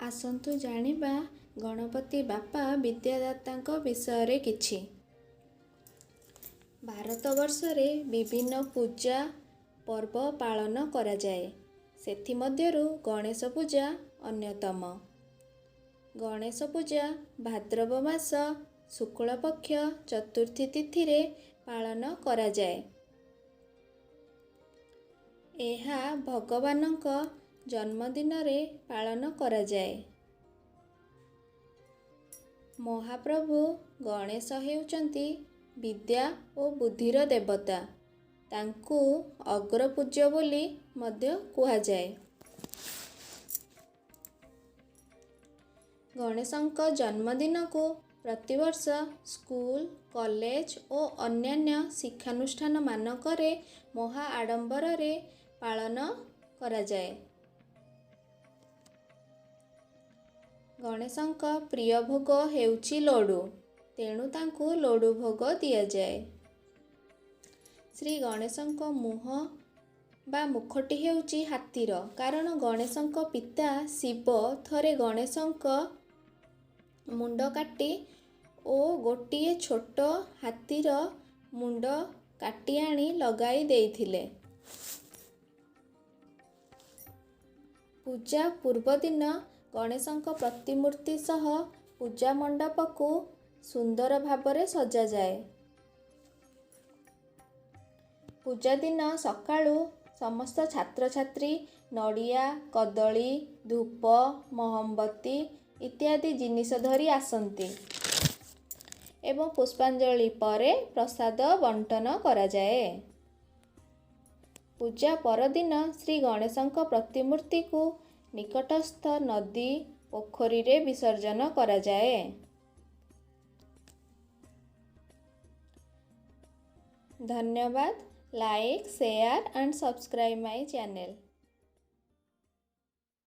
ଆସନ୍ତୁ ଜାଣିବା ଗଣପତି ବାପା ବିଦ୍ୟାଦାତାଙ୍କ ବିଷୟରେ କିଛି। ଭାରତବର୍ଷରେ ବିଭିନ୍ନ ପୂଜା ପର୍ବ ପାଳନ କରାଯାଏ। ସେଥିମଧ୍ୟରୁ ଗଣେଶ ପୂଜା ଅନ୍ୟତମ। ଗଣେଶ ପୂଜା ଭାଦ୍ରବ ମାସ ଶୁକ୍ଳପକ୍ଷ ଚତୁର୍ଥୀ ତିଥିରେ ପାଳନ କରାଯାଏ। ଏହା ଭଗବାନଙ୍କ ଜନ୍ମଦିନରେ ପାଳନ କରାଯାଏ। ମହାପ୍ରଭୁ ଗଣେଶ ହେଉଛନ୍ତି ବିଦ୍ୟା ଓ ବୁଦ୍ଧିର ଦେବତା। ତାଙ୍କୁ ଅଗ୍ରପୂଜ୍ୟ ବୋଲି ମଧ୍ୟ କୁହାଯାଏ। ଗଣେଶଙ୍କ ଜନ୍ମଦିନକୁ ପ୍ରତିବର୍ଷ ସ୍କୁଲ, କଲେଜ ଓ ଅନ୍ୟାନ୍ୟ ଶିକ୍ଷାନୁଷ୍ଠାନମାନଙ୍କରେ ମହା ଆଡ଼ମ୍ବରରେ ପାଳନ କରାଯାଏ। ଗଣେଶଙ୍କ ପ୍ରିୟ ଭୋଗ ହେଉଛି ଲଡୁ, ତେଣୁ ତାଙ୍କୁ ଲଡୁ ଭୋଗ ଦିଆଯାଏ। ଶ୍ରୀ ଗଣେଶଙ୍କ ମୁହଁ ବା ମୁଖଟି ହେଉଛି ହାତୀର, କାରଣ ଗଣେଶଙ୍କ ପିତା ଶିବ ଥରେ ଗଣେଶଙ୍କ ମୁଣ୍ଡ କାଟି ଓ ଗୋଟିଏ ଛୋଟ ହାତୀର ମୁଣ୍ଡ କାଟି ଆଣି ଲଗାଇ ଦେଇଥିଲେ। ପୂଜା ପୂର୍ବ ଦିନ ଗଣେଶଙ୍କ ପ୍ରତିମୂର୍ତ୍ତି ସହ ପୂଜା ମଣ୍ଡପକୁ ସୁନ୍ଦର ଭାବରେ ସଜାଯାଏ। ପୂଜା ଦିନ ସକାଳୁ ସମସ୍ତ ଛାତ୍ରଛାତ୍ରୀ ନଡ଼ିଆ, କଦଳୀ, ଧୂପ, ମହମବତୀ ଇତ୍ୟାଦି ଜିନିଷ ଧରି ଆସନ୍ତି ଏବଂ ପୁଷ୍ପାଞ୍ଜଳି ପରେ ପ୍ରସାଦ ବଣ୍ଟନ କରାଯାଏ। ପୂଜା ପରଦିନ ଶ୍ରୀ ଗଣେଶଙ୍କ ପ୍ରତିମୂର୍ତ୍ତିକୁ ନିକଟସ୍ଥ ନଦୀ, ପୋଖରୀରେ ବିସର୍ଜନ କରାଯାଏ। ଧନ୍ୟବାଦ। Like, share and subscribe my channel.